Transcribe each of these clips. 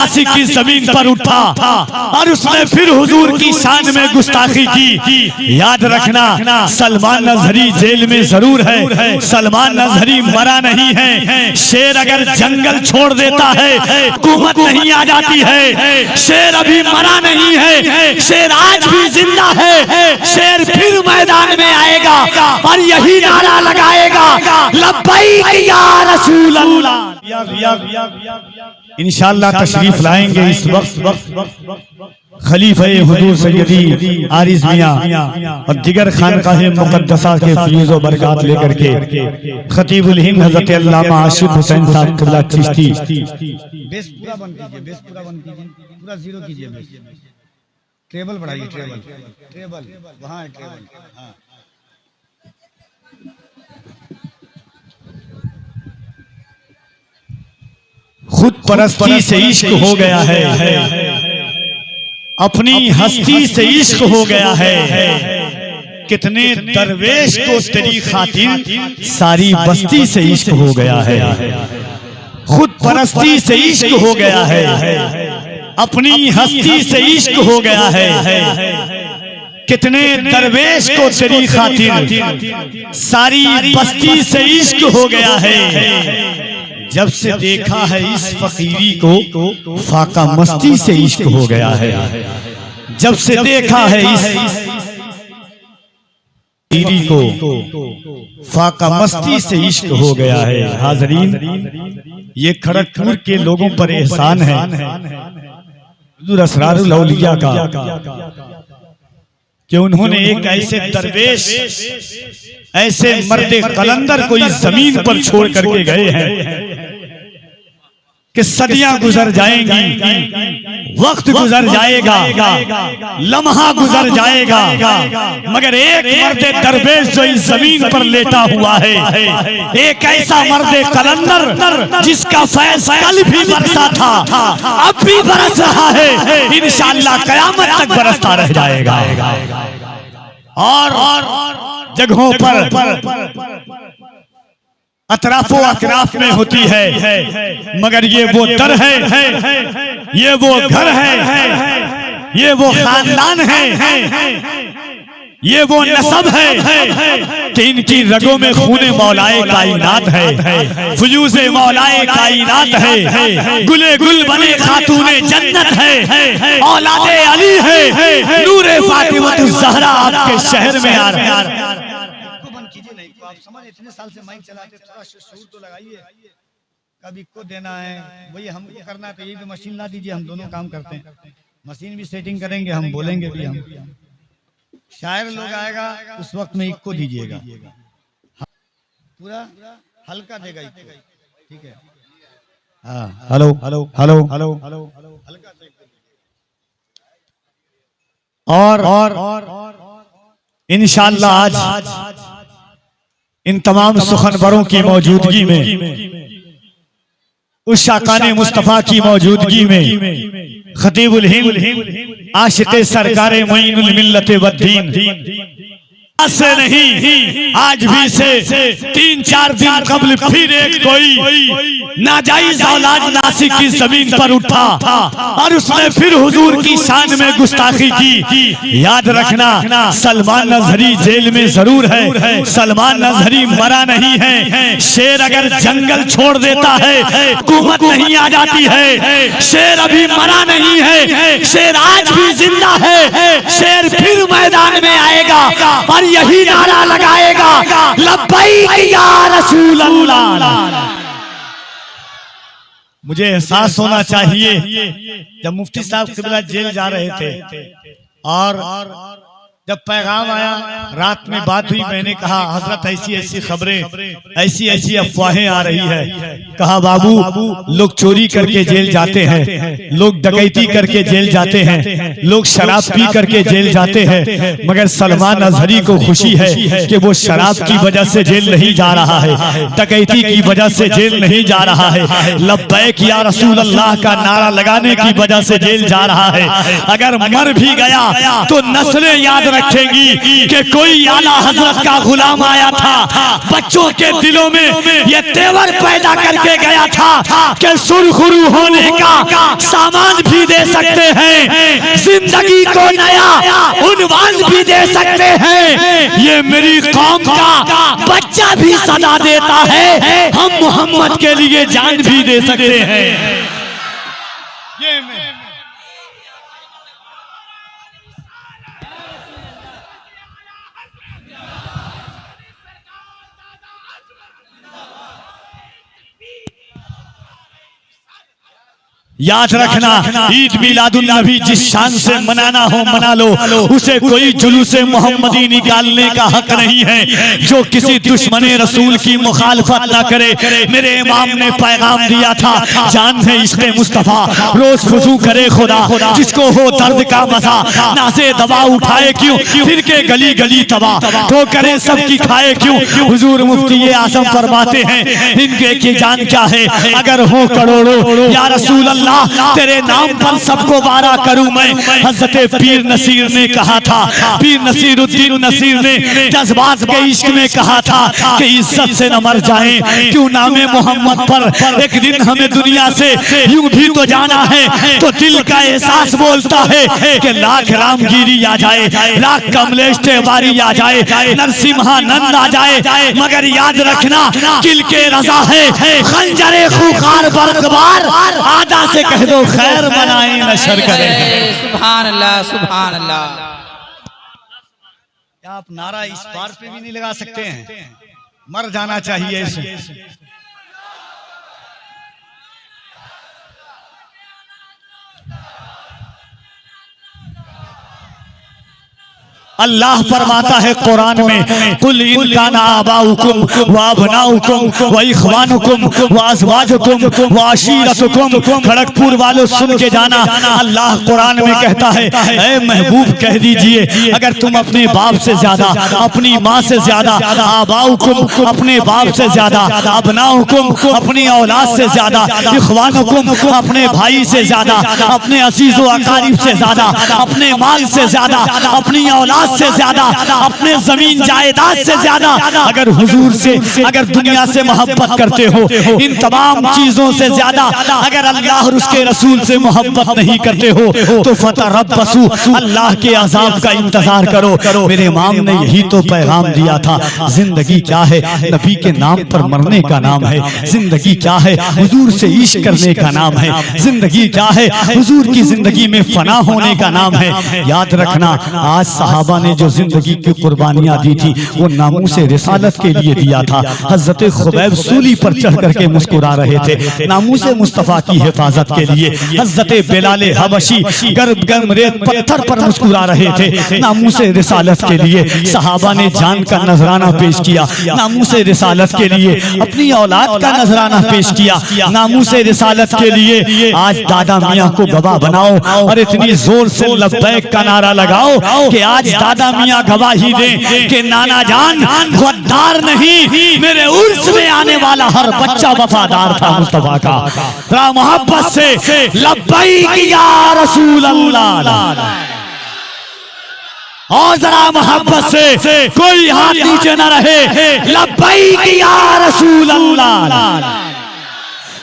की जमीन पर उठा और उसने फिर हुजूर की शान में गुस्ताखी की। याद रखना सलमान नजहरी जेल में जरूर है, सलमान नजहरी मरा नहीं है। शेर अगर जंगल छोड़ देता है हुकूमत नहीं आ जाती है। शेर अभी मरा नहीं है, शेर आज भी जिंदा है। शेर फिर मैदान में आएगा और यही नारा लगाएगा, लब्बैक या रसूल अल्लाह। इंशाअल्लाह तशरीफ लाएंगे इस वक्त खलीफा हुजूर सैयदी आरिज़ मियां और दिगर खानकाह मुक़द्दसा के फैज़ व बरक़ात लेकर के खतीबुल हिंद हज़रत अल्लामा आशिक़ हुसैन साहब क़िबला चिश्ती। बेस पूरा बंद कीजिए, बेस पूरा बंद कीजिए, पूरा जीरो कीजिए, बेस ट्रेबल बढ़ाइए, ट्रेबल वहाँ है, ट्रेबल। हाँ, खुद परस्ती से इश्क हो गया है, अपनी हस्ती से इश्क हो गया है। कितने दरवेश को तेरी खातिर सारी बस्ती से इश्क हो गया है। खुद परस्ती से इश्क हो गया है, अपनी हस्ती से इश्क हो गया है। कितने दरवेश को तेरी खातिर सारी बस्ती से इश्क हो गया है। जब से देखा है इस फकीरी को फाका मस्ती से इश्क हो गया है। जब से देखा है इस फकीरी को फाका मस्ती से इश्क हो गया है। हाज़रीन, ये खड़गपुर के लोगों पर एहसान है हुज़ूर असरारुल औलिया का कि उन्होंने एक ऐसे दरवेश, ऐसे मर्दे कलंदर को इस जमीन पर छोड़ करके गए हैं कि सदियां गुजर जाएंगी, वक्त गुजर जाएगा, लम्हा गुजर जाएगा, मगर एक मर्दे दरवेश जो इस जमीन पर लेटा हुआ है, एक ऐसा मर्दे कलंदर जिसका फैज़ कल भी बरसा था, अब भी बरस रहा है, इंशाअल्लाह क़यामत तक बरसता रह जाएगा। और जगहों पर अतराफो अतराफ में होती है, मगर ये वो दर है, ये वो घर है, ये वो खानदान है, ये वो नसब है कि इनकी रगों में खूने मौलाए कायनात है, फुयूज़े मौलाए कायनात है, गुले गुल बने खातूने जन्नत है, औलादे अली है, नूरे फातिमतुज़ ज़हरा आपके शहर में आ रहा है। आप समझ, इतने साल से माइक चलाते, थोड़ा शूर तो लगाइए। कभी को देना है, वही हमको करना है, तो यही पे मशीन ला दीजिए, हम दोनों काम करते हैं। मशीन भी सेटिंग करेंगे, हम बोलेंगे भी। हम शायर लोग आएगा उस वक्त में इक्को दीजिएगा, पूरा हल्का देगा इक्को, ठीक है? हाँ, हेलो हेलो हेलो हेलो हल्का से। और इंशाअल्लाह आज इन तमाम सुखनवरों की मौजूदगी में, उस शाकाने मुस्तफा की मौजूदगी में, खतीबुल हिंद आशिक़े सरकारे मुईनुल मिल्लत वद्दीन से नहीं, आज भी से 3-4 दिन कबल फिर एक कोई नाजायज औलाद नासिक की जमीन पर उठा और उसने फिर हुजूर की शान में गुस्ताखी की। याद रखना सलमान नजहरी जेल में जरूर है, सलमान नजहरी मरा नहीं है। शेर अगर जंगल छोड़ देता है हुकूमत नहीं आ जाती है। शेर अभी मरा नहीं है, शेर आज भी जिंदा है। शेर फिर मैदान में आएगा और यही नारा लगाएगा, लब्बैक या रसूल अल्लाह। मुझे एहसास होना चाहिए, जब मुफ्ती साहब क़िबला जेल जा रहे थे और जब पैगाम आया, रात में बात हुई, मैंने कहा हजरत ऐसी ऐसी खबरें, ऐसी ऐसी अफवाहें आ रही है। कहा बाबू, लोग चोरी करके जेल जाते हैं, लोग डकैती करके जेल जाते हैं, लोग शराब पी करके जेल जाते हैं, मगर सलमान नजहरी को खुशी है कि वो शराब की वजह से जेल नहीं जा रहा है, डकैती की वजह से जेल नहीं जा रहा है, लब्बैक या रसूल अल्लाह का नारा लगाने की वजह से जेल जा रहा है। अगर मर भी गया तो नस्लें याद रखेंगी कि कोई आला हजरत का गुलाम आया था, बच्चों के दिलों में ये तेवर पैदा करके गया था कि सुरखुरू होने का सामान भी दे सकते हैं, जिंदगी को नया उन्वान भी दे सकते हैं। ये मेरी कौम का बच्चा भी सदा देता है, हम मोहम्मद के लिए जान भी दे सकते हैं। ये याद रखना, ईद मिलादुल नबी जिस शान से मनाना हो मना लो, उसे कोई जुलूस मोहम्मदी निकालने का हक नहीं है जो किसी दुश्मन रसूल की मुखालफत ना करे। मेरे इमाम ने पैगाम दिया था, जान है इश्क़ मुस्तफ़ा, रोज खुशू करे खुदा, जिसको हो दर्द का मजा, नाज़े दवा उठाए क्यों, फिर के गली गली तबा, तो करे सबकी खाए क्यों। हुजूर मुफ्ती आज़म फरमाते हैं, इनके की जान क्या है अगर हो करोड़ों, या रसूल अल्लाह तेरे नाम पर सबको वारा करूं मैं। हज़रत पीर नसीर ने कहा था, पीर नसीरुद्दीन नसीर ने जज्बात के इश्क में कहा था कि इज्जत से न मर जाएं, क्यों नामे मोहम्मद पर एक दिन हमें दुनिया से यूं भी तो जाना है। तो दिल का एहसास बोलता है कि लाख रामगिरी आ जाए, लाख कमलेश तिवारी आ जाए, नरसिम्हानंद आ जाए, मगर याद रखना किल के रजा है, खंजरे खूंखार बरकबार, आदा से कह दो खैर बनाए नशर करें। सुभान अल्लाह, सुभान अल्लाह। क्या आप नारा इस बार पे भी नहीं लगा सकते हैं? मर जाना चाहिए इसे। अल्लाह फरमाता है कुरान में, कुल इन काना आबाउकुम व अबनाउकुम व इखवानुकुम व अज़वाजुकुम व अशीरतुकुम। खड़गपुर वालों सुन के जाना, अल्लाह कुरान में कहता है, ऐ महबूब कह दीजिए, अगर तुम अपने बाप से ज्यादा, अपनी माँ से ज्यादा, आबाउकुम अपने बाप से ज्यादा, अबनाउकुम अपनी औलाद से ज्यादा, इखवानुकुम अपने भाई से ज्यादा, अपने अजीज़ो अकारिब से ज्यादा, अपने माल से ज्यादा, अपनी औलाद से ज्यादा, अपने जमीन जायदाद से ज्यादा अगर हुजूर से, अगर दुनिया से मोहब्बत करते हो, इन तमाम चीजों से ज्यादा अगर अल्लाह और उसके रसूल से मोहब्बत नहीं करते हो, तो फतरब्बसू, अल्लाह के अजाब का इंतजार करो। मेरे इमाम ने यही तो पैगाम दिया था, जिंदगी क्या है, नबी के नाम पर मरने का नाम है। जिंदगी क्या है, हुजूर से इश्क करने का नाम है। जिंदगी क्या है, हुजूर की जिंदगी में फना होने का नाम है। याद रखना, आज सहाबा ने जो जिंदगी की कुर्बानियां दी थी, वो नामूसे रिसालत के लिए दिया था। हजरत खुबैब सूली पर चढ़ करके मुस्कुरा रहे थे नामूसे मुस्तफा की हिफाजत के लिए। हजरत बिलाल हबशी गर्म गर्म रेत पत्थर पर मुस्कुरा रहे थे नामूसे रिसालत के लिए। सहाबा ने जान का नजराना पेश किया नामूसे रिसालत के लिए, अपनी औलाद का नजराना पेश किया नामूसे रिसालत के लिए। आज दादा मियाँ को गवाह बनाओ और इतनी जोर से लब्बैक का नारा लगाओ कि आज दादा मियाँ गवाही दें कि नाना जान गद्दार नहीं, मेरे उर्स में आने वाला हर बच्चा वफादार था मुस्तफा का। जरा मोहब्बत से लब्बैक या रसूल अल्लाह, और जरा मोहब्बत से कोई हाथ नीचे न रहे, लब्बैक या रसूल अल्लाह,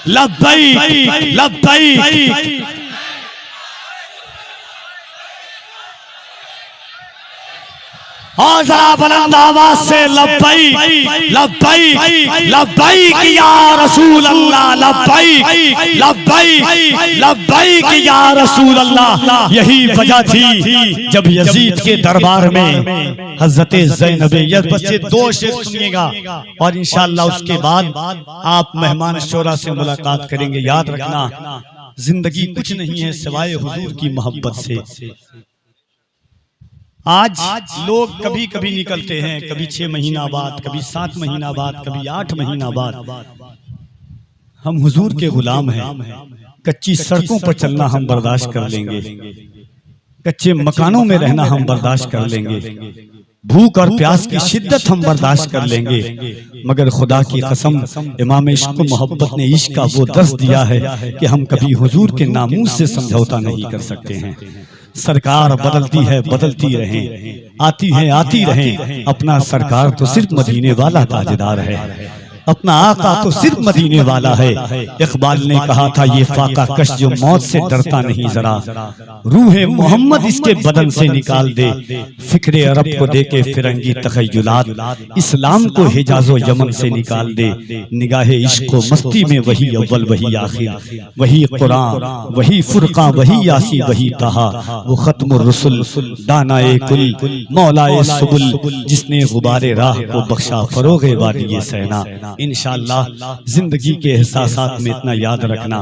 लब्बैक लब्बैक। और जरा बुलंद आवाज से लब्बैक लब्बैक लब्बैक या रसूल अल्लाह, लब्बैक लब्बैक लब्बैक या रसूल अल्लाह। यही वजह थी जब यजीद के दरबार में हजरत ज़ैनब, बस ये दो शेर सुनिएगा और इंशाअल्लाह उसके बाद आप मेहमान शोरा से मुलाकात करेंगे। याद रखना, जिंदगी कुछ नहीं है सिवाय हुजूर की मोहब्बत से। आज लोग कभी कभी निकलते हैं, कभी 6 महीना बाद, कभी 7 महीना बाद, कभी 8 महीना बाद। हम हुजूर के गुलाम हैं। कच्ची सड़कों पर चलना हम बर्दाश्त कर लेंगे, कच्चे मकानों में रहना हम बर्दाश्त कर लेंगे, भूख और प्यास की शिद्दत हम बर्दाश्त कर लेंगे, मगर खुदा की कसम इमाम इश्क मोहब्बत ने इश्क का वो दर्स दिया है कि हम कभी हुजूर के नामूस से समझौता नहीं कर सकते हैं। सरकार बदलती है बदलती रहे, आती है आती रहे, अपना सरकार तो सिर्फ मदीने वाला ताजदार है, अपना आका तो सिर्फ मदीने वाला है। इकबाल ने कहा था ये फाका कश जो मौत से डरता नहीं जरा, रूहे मोहम्मद इसके बदन से निकाल दे, फिक्रे अरब को दे के फिरंगी तखय्युलात, इस्लाम को हिजाजो यमन से निकाल दे, निगाहे इश्क व मस्ती में वही अव्वल वही आखिर, वही कुरान वही फुरकान वही यासी वही तहा, वो खत्मुर रसूल दानाए कुल मौलाए सुबुल, जिसने गुबारे राह को बख्शा फरोगे वादिये सहना। इंशाअल्लाह जिंदगी के एहसासात में इतना याद रखना,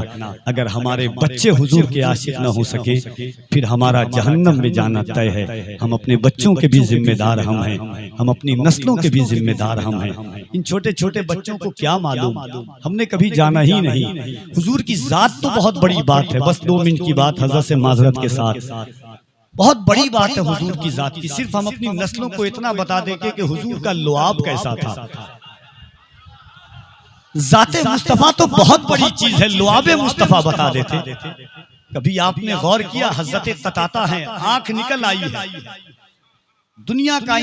अगर हमारे बच्चे हुजूर के आशिक न हो सके फिर हमारा जहन्नम में जाना तय है। हम अपने बच्चों के भी जिम्मेदार हम हैं, हम अपनी नस्लों के भी जिम्मेदार हम हैं। इन छोटे छोटे बच्चों को क्या मालूम, हमने कभी जाना ही नहीं। हुजूर की जात तो बहुत बड़ी बात है, बस 2 मिनट की बात हजरत से माजरत के साथ, बहुत बड़ी बात है हुजूर की जात की। सिर्फ हम अपनी नस्लों को इतना बता देंगे कि हुजूर का लुआब कैसा था। जाते मुस्तफा तो बहुत बड़ी चीज है, लुआबे मुस्तफा बता देते। कभी आपने गौर किया, हजरत कताता है, आंख निकल आई है, दुनिया का